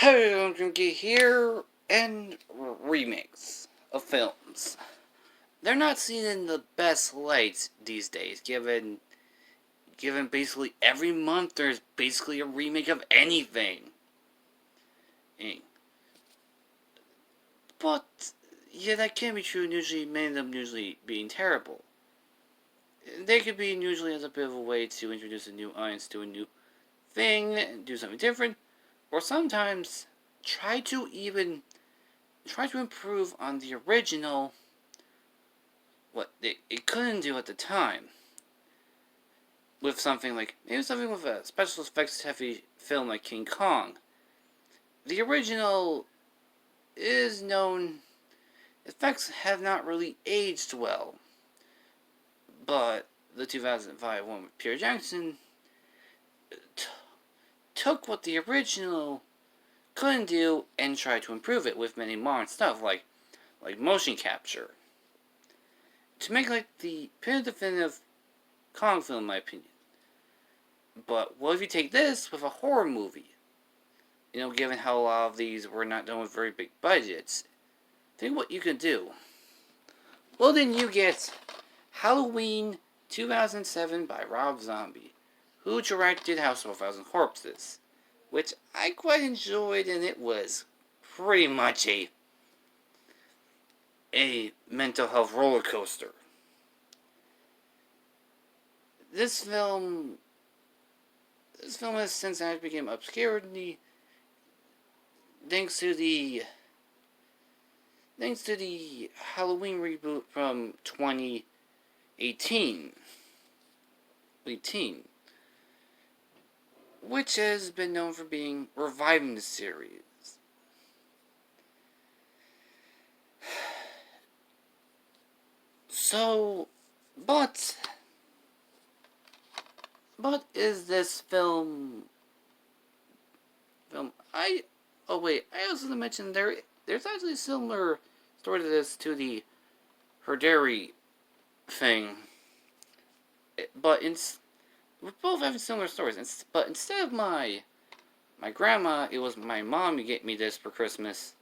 Hey, I'm Junkie here, and remakes of films. They're not seen in the best lights these days, given basically every month there's basically a remake of anything. But yeah, that can be true. And usually, many of them usually being terrible. They could be usually as a bit of a way to introduce a new audience to a new thing and do something different, or sometimes try to even try to improve on the original, what it couldn't do at the time, with something like maybe something with a special effects heavy film like King Kong. The original is known, effects have not really aged well, but the 2005 one with Peter Jackson t- took what the original couldn't do and tried to improve it with many modern stuff like motion capture to make like the definitive Kong film, in my opinion. But what if you take this with a horror movie? Given how a lot of these were not done with very big budgets, think what you could do. Well, then you get Halloween 2007 by Rob Zombie, who directed House of a Thousand Corpses, which I quite enjoyed, and it was pretty much a mental health roller coaster. This film has since become obscured thanks to the Halloween reboot from 2018, which has been known for being reviving the series. So, but is this film? I also mentioned there's actually a similar story to this, to the Herdary thing, but we're both having similar stories. But instead of my grandma, it was my mom who gave me this for Christmas.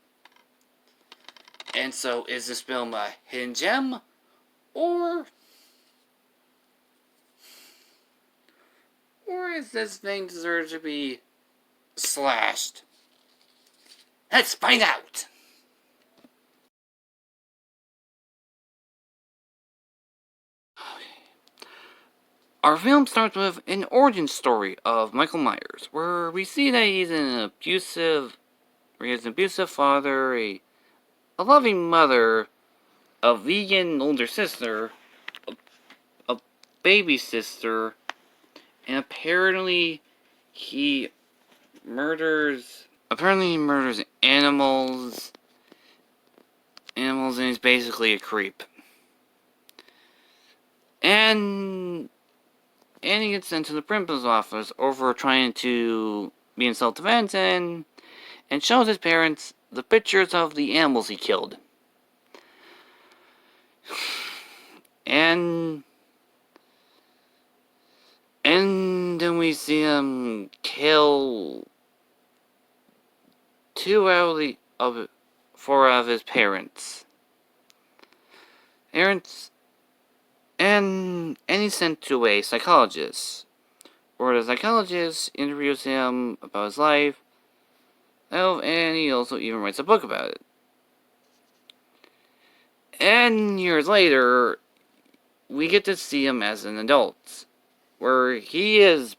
And so, is this film a hidden gem, or is this thing deserve to be slashed? Let's find out! Our film starts with an origin story of Michael Myers, where we see that he has an abusive father, a loving mother, a vegan older sister, a baby sister, and apparently he murders animals, and he's basically a creep. And he gets sent to the principal's office over trying to be in self-defense, and shows his parents the pictures of the animals he killed. And then we see him kill four of his parents. And he's sent to a psychologist, where the psychologist interviews him about his life. Oh, and he also even writes a book about it. And years later, we get to see him as an adult, where he is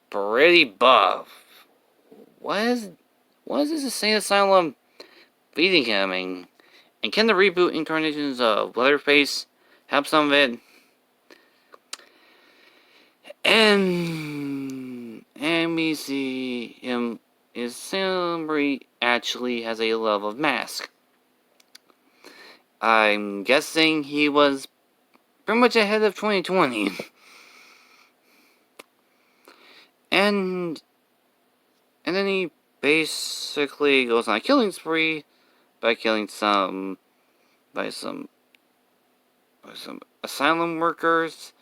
pretty buff. What is this insane asylum feeding him? And can the reboot incarnations of Leatherface have some of it? And we see him, his summary actually has a love of masks. I'm guessing he was pretty much ahead of 2020. And then he basically goes on a killing spree by killing some asylum workers,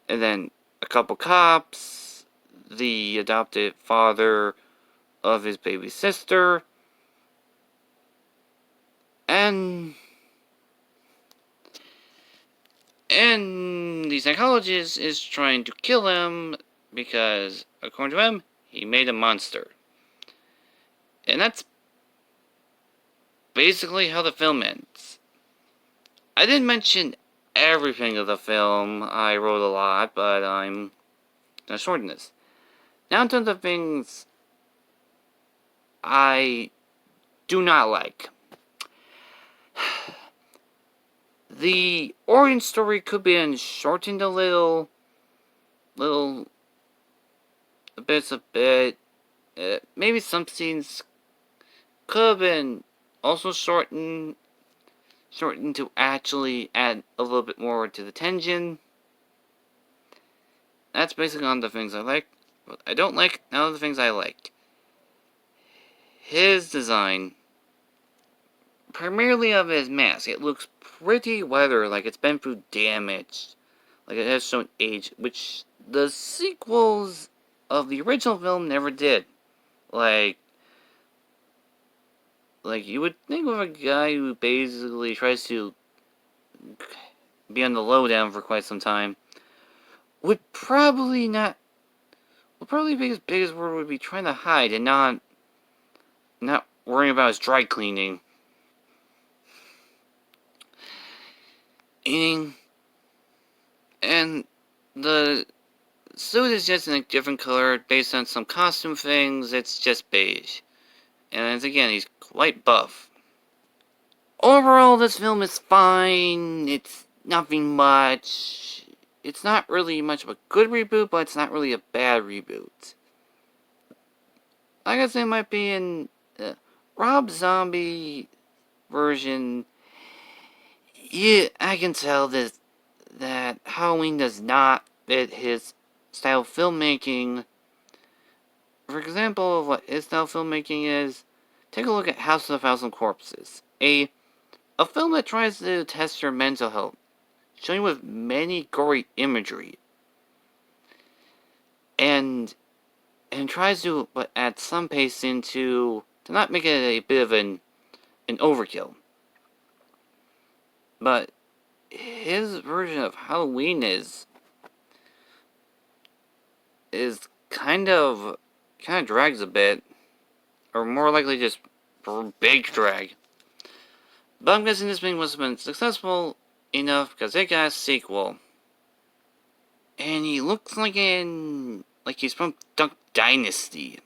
and then a couple cops, the adopted father of his baby sister, and the psychologist is trying to kill him because, according to him, he made a monster. And that's basically how the film ends. I didn't mention everything of the film. I wrote a lot, but I'm gonna shorten this. Now to the things I do not like. The origin story could be shortened a little a bit. Maybe some scenes could have been also shortened to actually add a little bit more to the tension. That's basically on the things I like. What I don't like, none of the things I like. His design, primarily of his mask, it looks pretty weathered, like it's been through damage. Like it has shown age, which the sequels of the original film never did. Like you would think of a guy who basically tries to be on the lowdown for quite some time would probably be his biggest word would be trying to hide and not worrying about his dry cleaning. Eating. And the suit is just in a different color based on some costume things. It's just beige. And again, he's quite buff. Overall, this film is fine. It's nothing much. It's not really much of a good reboot, but it's not really a bad reboot. Like I said, it might be in Rob Zombie version. Yeah, I can tell that Halloween does not fit his style of filmmaking. For example of what his style of filmmaking is, take a look at House of a Thousand Corpses. A film that tries to test your mental health, showing with many gory imagery. And tries to add some pace to not make it a bit of an overkill. But his version of Halloween is kind of drags a bit, or more likely just big drag. But I'm guessing this thing must have been successful enough because it got a sequel, and he looks like he's from Duck Dynasty.